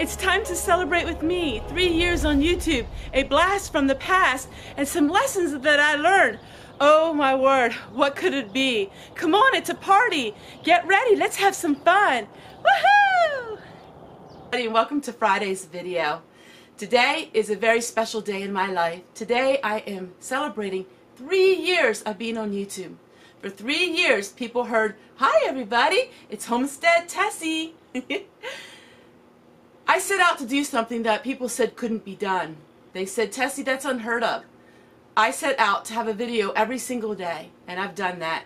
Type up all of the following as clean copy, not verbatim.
It's time to celebrate with me. 3 years on YouTube, a blast from the past, and some lessons that I learned. Oh my word, what could it be? Come on, it's a party. Get ready, let's have some fun. Woohoo! And welcome to Friday's video. Today is a very special day in my life. Today I am celebrating 3 years of being on YouTube. For 3 years, people heard, "Hi everybody, it's Homestead Tessie." I set out to do something that people said couldn't be done. They said, "Tessie, that's unheard of." I set out to have a video every single day, and I've done that.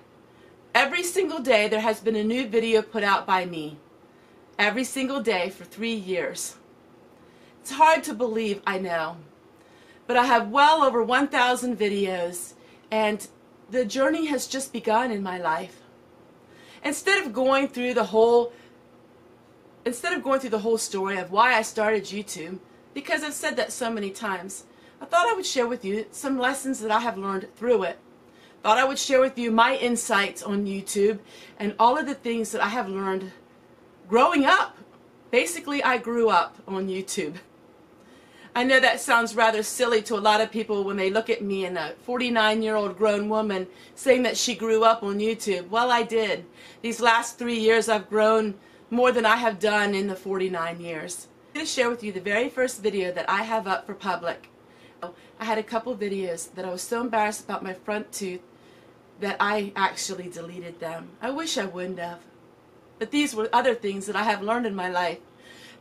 Every single day there has been a new video put out by me. Every single day for 3 years. It's hard to believe, I know. But I have well over 1,000 videos, and the journey has just begun in my life. Instead of going through the whole story of why I started YouTube, because I've said that so many times, I thought I would share with you some lessons that I have learned through it. Thought I would share with you my insights on YouTube and all of the things that I have learned growing up. Basically, I grew up on YouTube. I know that sounds rather silly to a lot of people when they look at me and a 49-year-old grown woman saying that she grew up on YouTube. Well, I did. These last 3 years I've grown more than I have done in the 49 years. I'm going to share with you the very first video that I have up for public. I had a couple videos that I was so embarrassed about my front tooth that I actually deleted them. I wish I wouldn't have. But these were other things that I have learned in my life.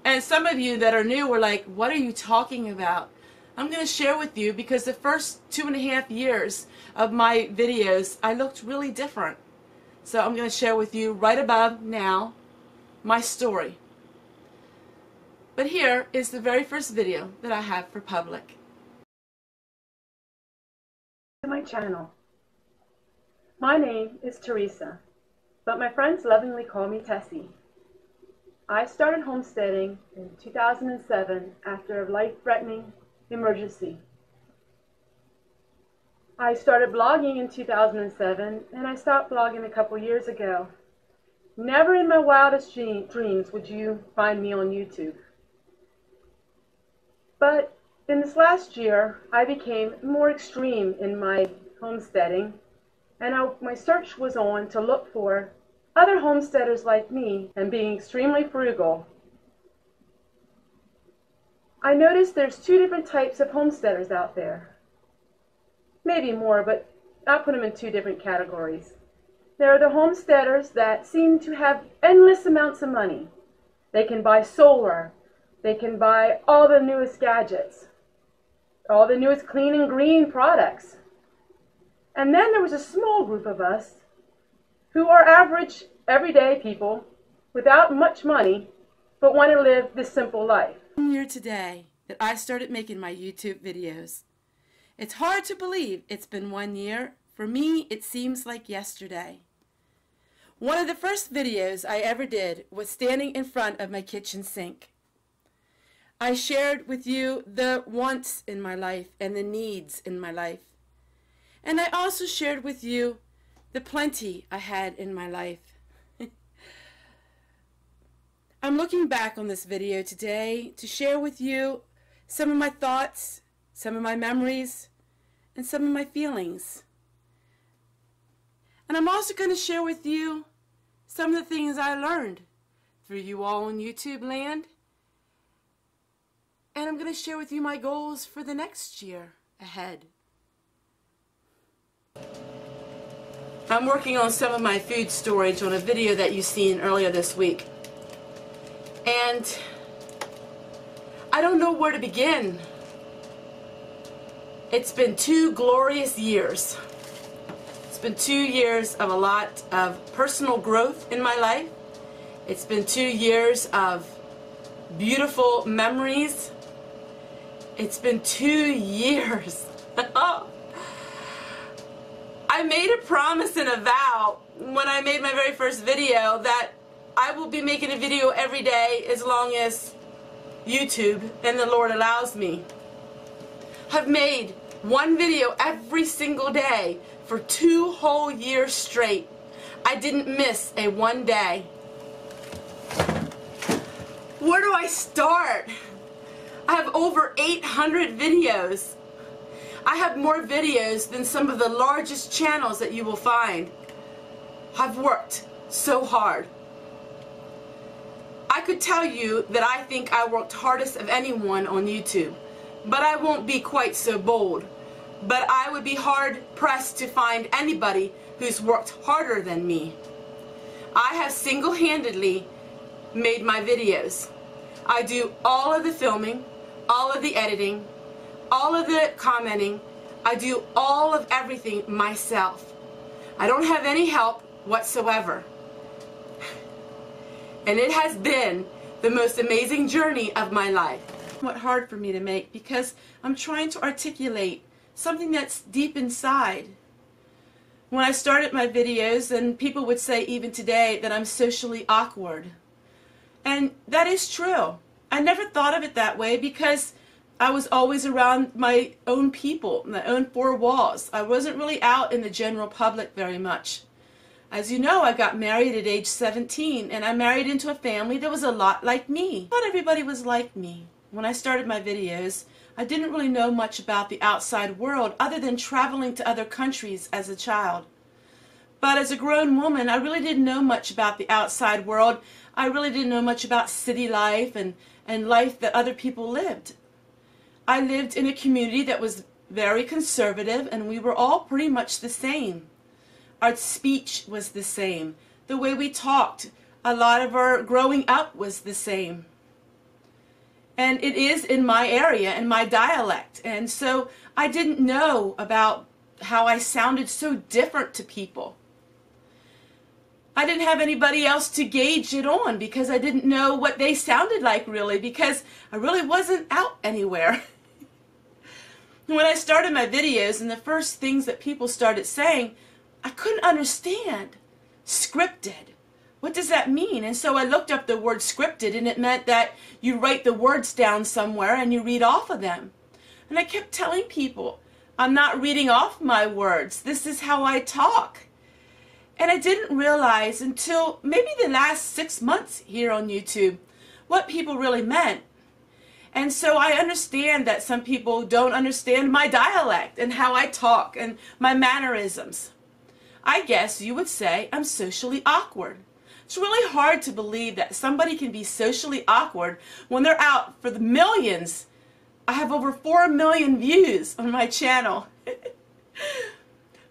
And some of you that are new were like, "What are you talking about?" I'm going to share with you because the first 2.5 years of my videos I looked really different. So I'm going to share with you right above now my story. But here is the very first video that I have for public. To my channel. My name is Teresa, but my friends lovingly call me Tessie. I started homesteading in 2007 after a life-threatening emergency. I started blogging in 2007 and I stopped blogging a couple years ago. Never in my wildest dreams would you find me on YouTube. But in this last year, I became more extreme in my homesteading, and my search was on to look for other homesteaders like me and being extremely frugal. I noticed there's 2 different types of homesteaders out there. Maybe more, but I'll put them in 2 different categories. There are the homesteaders that seem to have endless amounts of money. They can buy solar. They can buy all the newest gadgets, all the newest clean and green products. And then there was a small group of us who are average, everyday people without much money, but want to live this simple life. 1 year today that I started making my YouTube videos. It's hard to believe it's been 1 year. For me, it seems like yesterday. One of the first videos I ever did was standing in front of my kitchen sink. I shared with you the wants in my life and the needs in my life. And I also shared with you the plenty I had in my life. I'm looking back on this video today to share with you some of my thoughts, some of my memories, and some of my feelings. And I'm also going to share with you some of the things I learned through you all on YouTube land. And I'm going to share with you my goals for the next year ahead. I'm working on some of my food storage on a video that you've seen earlier this week. And I don't know where to begin. It's been 2 glorious years. It's been 2 years of a lot of personal growth in my life. It's been 2 years of beautiful memories. It's been 2 years. I made a promise and a vow when I made my very first video that I will be making a video every day as long as YouTube and the Lord allows me. I've made 1 video every single day for 2 whole years straight. I didn't miss a 1 day. Where do I start? I have over 800 videos. I have more videos than some of the largest channels that you will find. I've worked so hard. I could tell you that I think I worked hardest of anyone on YouTube, but I won't be quite so bold. But I would be hard pressed to find anybody who's worked harder than me. I have single-handedly made my videos. I do all of the filming, all of the editing, all of the commenting. I do all of everything myself. I don't have any help whatsoever. And it has been the most amazing journey of my life. Somewhat hard for me to make because I'm trying to articulate something that's deep inside. When I started my videos, and people would say even today that I'm socially awkward. And that is true. I never thought of it that way because I was always around my own people, my own four walls. I wasn't really out in the general public very much. As you know, I got married at age 17, and I married into a family that was a lot like me. Not everybody was like me. When I started my videos, I didn't really know much about the outside world other than traveling to other countries as a child. But as a grown woman, I really didn't know much about the outside world. I really didn't know much about city life and life that other people lived. I lived in a community that was very conservative, and we were all pretty much the same. Our speech was the same. The way we talked, a lot of our growing up was the same. And it is in my area and my dialect. And so I didn't know about how I sounded so different to people. I didn't have anybody else to gauge it on because I didn't know what they sounded like really, because I really wasn't out anywhere. When I started my videos, and the first things that people started saying, I couldn't understand. Scripted. What does that mean? And so I looked up the word scripted, and it meant that you write the words down somewhere and you read off of them. And I kept telling people, I'm not reading off my words. This is how I talk. And I didn't realize until maybe the last 6 months here on YouTube what people really meant. And so I understand that some people don't understand my dialect and how I talk and my mannerisms. I guess you would say I'm socially awkward. It's really hard to believe that somebody can be socially awkward when they're out for the millions. I have over 4 million views on my channel.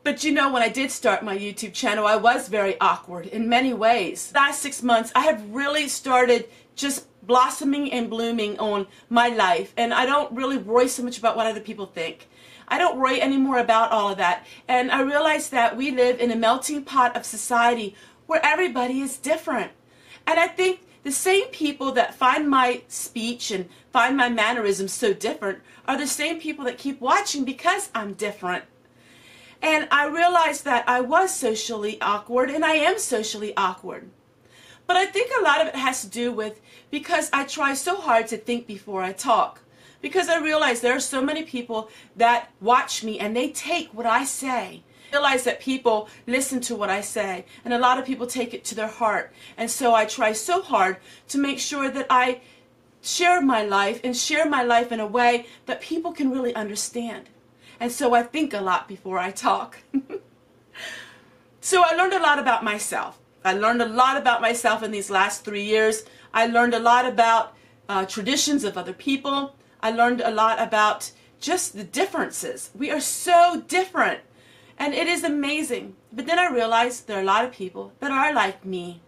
But you know, when I did start my YouTube channel, I was very awkward in many ways. The last 6 months, I have really started just blossoming and blooming on my life, and I don't really worry so much about what other people think. I don't worry anymore about all of that, and I realize that we live in a melting pot of society where everybody is different. And I think the same people that find my speech and find my mannerisms so different are the same people that keep watching because I'm different. And I realized that I was socially awkward, and I am socially awkward. But I think a lot of it has to do with because I try so hard to think before I talk. Because I realize there are so many people that watch me and they take what I say. I realize that people listen to what I say, and a lot of people take it to their heart. And so I try so hard to make sure that I share my life and share my life in a way that people can really understand. And so I think a lot before I talk. So I learned a lot about myself. I learned a lot about myself in these last 3 years. I learned a lot about traditions of other people. I learned a lot about just the differences. We are so different. And it is amazing. But then I realized there are a lot of people that are like me.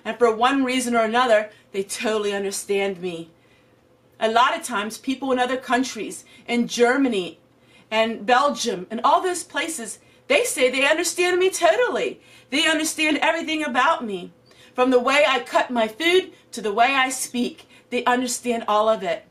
And for one reason or another, they totally understand me. A lot of times, people in other countries, in Germany and Belgium and all those places, they say they understand me totally. They understand everything about me. From the way I cut my food to the way I speak, they understand all of it.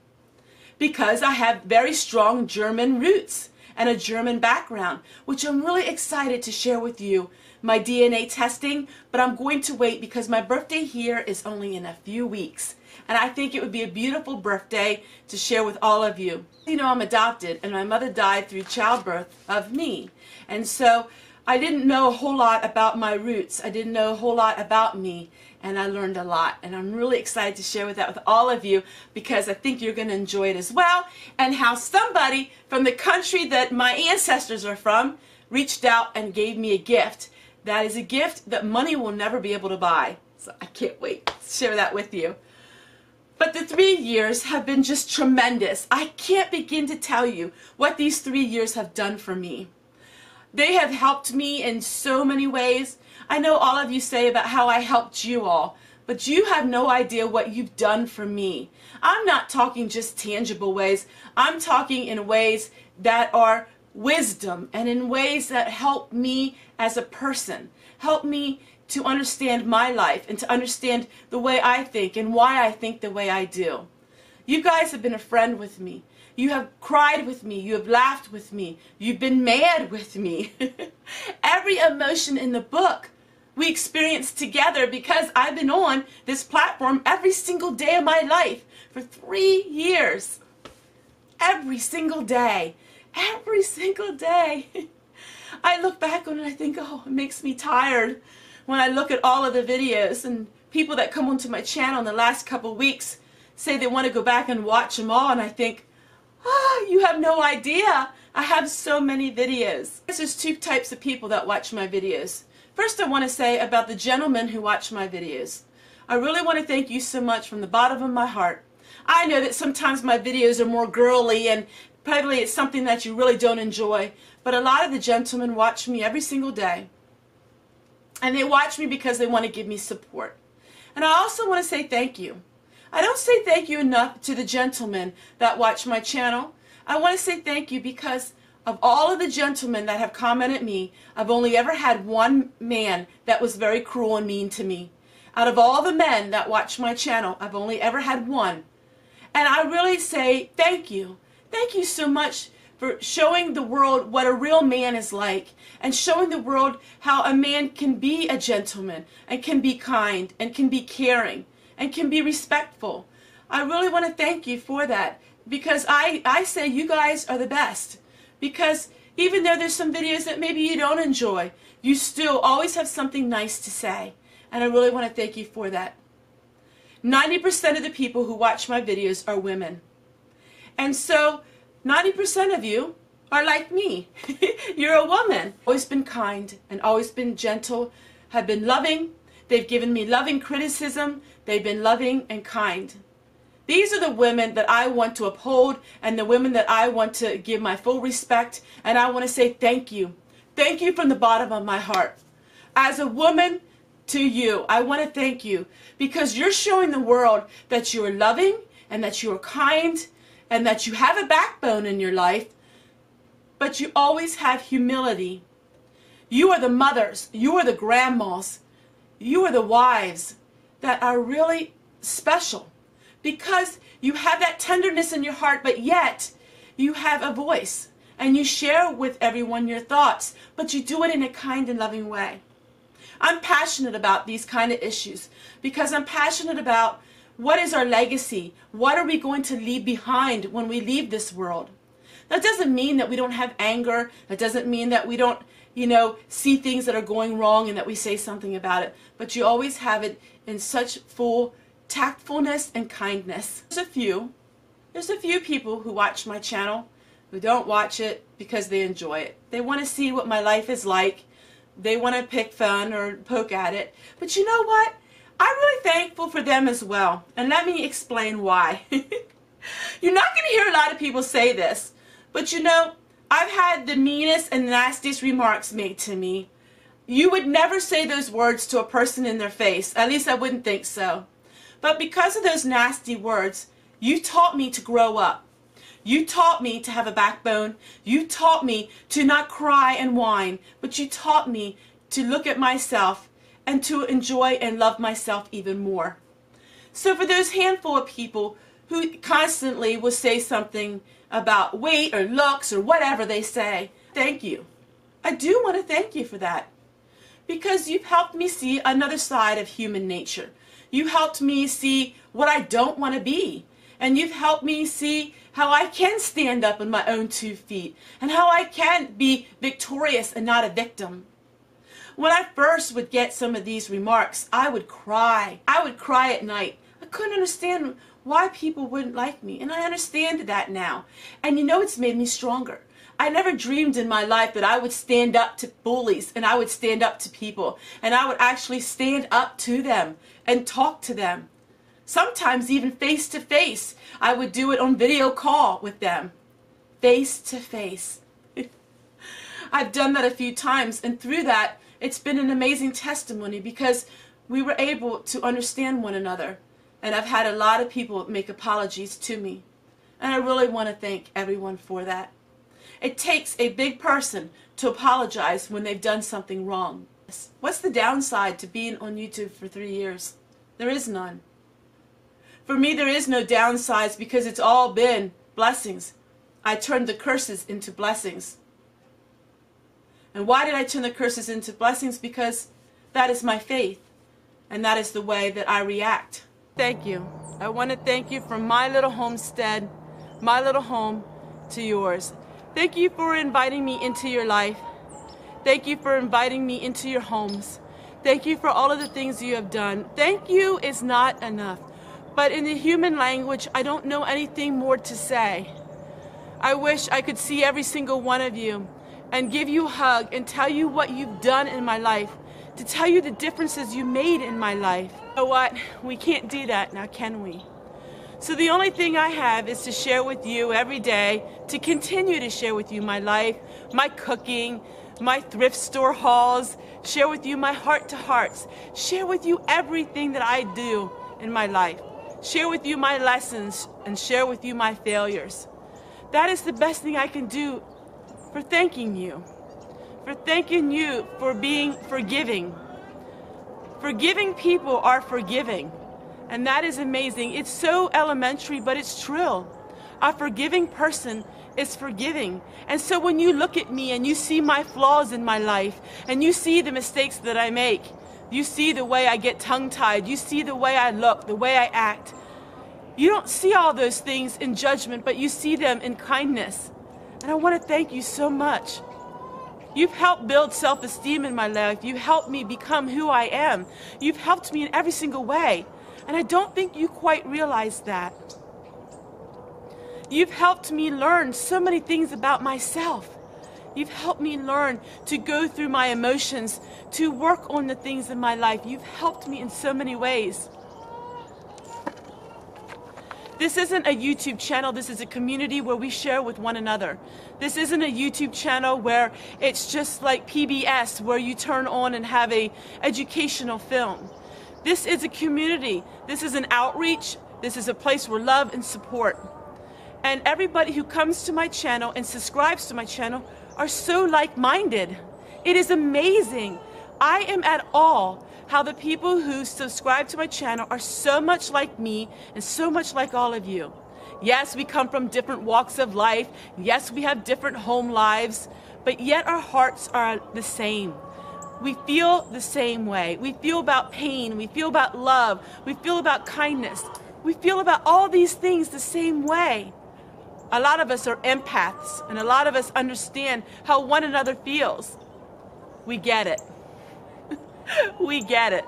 Because I have very strong German roots and a German background, which I'm really excited to share with you. My DNA testing, but I'm going to wait because my birthday here is only in a few weeks. And I think it would be a beautiful birthday to share with all of you. You know, I'm adopted, and my mother died through childbirth of me. And so I didn't know a whole lot about my roots. I didn't know a whole lot about me. and I learned a lot, and I'm really excited to share that with all of you because I think you're going to enjoy it as well, and how somebody from the country that my ancestors are from reached out and gave me a gift. That is a gift that money will never be able to buy. So I can't wait to share that with you. But the 3 years have been just tremendous. I can't begin to tell you what these 3 years have done for me. They have helped me in so many ways. I know all of you say about how I helped you all, but you have no idea what you've done for me. I'm not talking just tangible ways. I'm talking in ways that are wisdom and in ways that help me as a person, help me to understand my life and to understand the way I think and why I think the way I do. You guys have been a friend with me. You have cried with me. You have laughed with me. You've been mad with me. Every emotion in the book we experienced together because I've been on this platform every single day of my life for 3 years. Every single day. Every single day. I look back on it and I think, oh, it makes me tired when I look at all of the videos, and people that come onto my channel in the last couple weeks say they want to go back and watch them all, and I think, oh, you have no idea. I have so many videos. There's 2 types of people that watch my videos. First, I want to say about the gentlemen who watch my videos. I really want to thank you so much from the bottom of my heart. I know that sometimes my videos are more girly and probably it's something that you really don't enjoy, but a lot of the gentlemen watch me every single day. And they watch me because they want to give me support. And I also want to say thank you. I don't say thank you enough to the gentlemen that watch my channel. I want to say thank you because of all of the gentlemen that have commented me, I've only ever had one man that was very cruel and mean to me. Out of all the men that watch my channel, I've only ever had one. And I really say thank you. Thank you so much for showing the world what a real man is like, and showing the world how a man can be a gentleman and can be kind and can be caring and can be respectful. I really want to thank you for that because I say you guys are the best, because even though there's some videos that maybe you don't enjoy, you still always have something nice to say, and I really want to thank you for that. 90% of the people who watch my videos are women, and so 90% of you are like me. You're a woman. Always been kind and always been gentle, have been loving. They've given me loving criticism. They've been loving and kind. These are the women that I want to uphold and the women that I want to give my full respect, and I want to say thank you. Thank you from the bottom of my heart. As a woman to you, I want to thank you because you're showing the world that you're loving and that you're kind and that you have a backbone in your life, but you always have humility. You are the mothers, you are the grandmas, you are the wives that are really special because you have that tenderness in your heart, but yet you have a voice and you share with everyone your thoughts, but you do it in a kind and loving way. I'm passionate about these kind of issues because I'm passionate about what is our legacy? What are we going to leave behind when we leave this world? That doesn't mean that we don't have anger. That doesn't mean that we don't, see things that are going wrong and that we say something about it. But you always have it in such full tactfulness and kindness. There's a few people who watch my channel who don't watch it because they enjoy it. They want to see what my life is like. They want to pick fun or poke at it. But you know what? I'm really thankful for them as well. And let me explain why. You're not going to hear a lot of people say this, but I've had the meanest and nastiest remarks made to me. You would never say those words to a person in their face. At least I wouldn't think so. But because of those nasty words, you taught me to grow up. You taught me to have a backbone. You taught me to not cry and whine, but you taught me to look at myself and to enjoy and love myself even more. So for those handful of people who constantly will say something about weight or looks or whatever they say, thank you. I do want to thank you for that because you've helped me see another side of human nature. You helped me see what I don't want to be, and you've helped me see how I can stand up on my own 2 feet and how I can be victorious and not a victim. When I first would get some of these remarks, I would cry. I would cry at night. I couldn't understand why people wouldn't like me, and I understand that now. And you know, it's made me stronger. I never dreamed in my life that I would stand up to bullies, and I would stand up to people, and I would actually stand up to them and talk to them. Sometimes even face to face. I would do it on video call with them. Face to face. I've done that a few times, and through that, it's been an amazing testimony because we were able to understand one another. And I've had a lot of people make apologies to me. And I really want to thank everyone for that. It takes a big person to apologize when they've done something wrong. What's the downside to being on YouTube for 3 years? There is none. For me, there is no downsides because it's all been blessings. I turned the curses into blessings. And why did I turn the curses into blessings? Because that is my faith. And that is the way that I react. Thank you. I want to thank you from my little homestead, my little home, to yours. Thank you for inviting me into your life. Thank you for inviting me into your homes. Thank you for all of the things you have done. Thank you is not enough. But in the human language, I don't know anything more to say. I wish I could see every single one of you and give you a hug and tell you what you've done in my life, to tell you the differences you made in my life. You know what? We can't do that now, can we? So the only thing I have is to share with you every day, to continue to share with you my life, my cooking, my thrift store hauls, share with you my heart to hearts, share with you everything that I do in my life, share with you my lessons, and share with you my failures. That is the best thing I can do for thanking you for being forgiving. Forgiving people are forgiving, and that is amazing. It's so elementary, but it's true. A forgiving person is forgiving. And so when you look at me and you see my flaws in my life, and you see the mistakes that I make, you see the way I get tongue-tied, you see the way I look, the way I act, you don't see all those things in judgment, but you see them in kindness. And I want to thank you so much. You've helped build self-esteem in my life. You've helped me become who I am. You've helped me in every single way. And I don't think you quite realize that. You've helped me learn so many things about myself. You've helped me learn to go through my emotions, to work on the things in my life. You've helped me in so many ways. This isn't a YouTube channel, this is a community where we share with one another. This isn't a YouTube channel where it's just like PBS, where you turn on and have a educational film. This is a community. This is an outreach. This is a place where love and support. And everybody who comes to my channel and subscribes to my channel are so like-minded. It is amazing. I am at awe how the people who subscribe to my channel are so much like me and so much like all of you. Yes, we come from different walks of life. Yes, we have different home lives, but yet our hearts are the same. We feel the same way. We feel about pain. We feel about love. We feel about kindness. We feel about all these things the same way. A lot of us are empaths, and a lot of us understand how one another feels. We get it. We get it.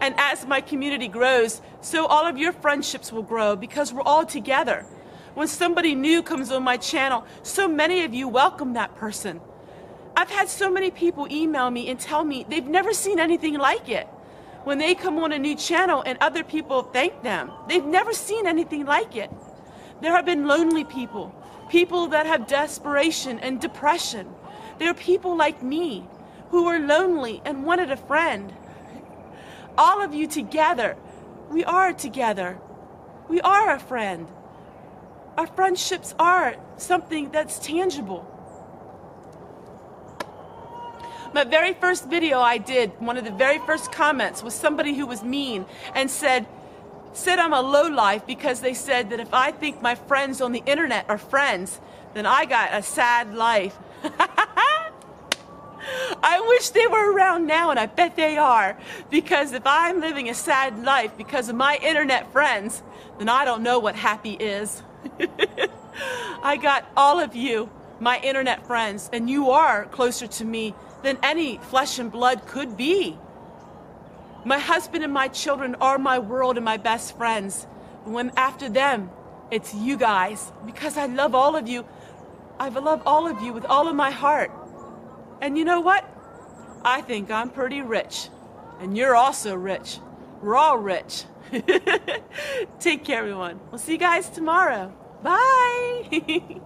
And as my community grows, so all of your friendships will grow because we're all together. When somebody new comes on my channel, so many of you welcome that person. I've had so many people email me and tell me they've never seen anything like it. When they come on a new channel and other people thank them, they've never seen anything like it. There have been lonely people, people that have desperation and depression. There are people like me who are lonely and wanted a friend. All of you together, we are together. We are a friend. Our friendships are something that's tangible. My very first video I did, one of the very first comments was somebody who was mean and said I'm a lowlife because they said that if I think my friends on the internet are friends, then I got a sad life. I wish they were around now, and I bet they are, because if I'm living a sad life because of my internet friends, then I don't know what happy is. I got all of you, my internet friends, and you are closer to me than any flesh and blood could be. My husband and my children are my world and my best friends. And when after them, it's you guys, because I love all of you. I love all of you with all of my heart. And you know what? I think I'm pretty rich. And you're also rich. We're all rich. Take care, everyone. We'll see you guys tomorrow. Bye.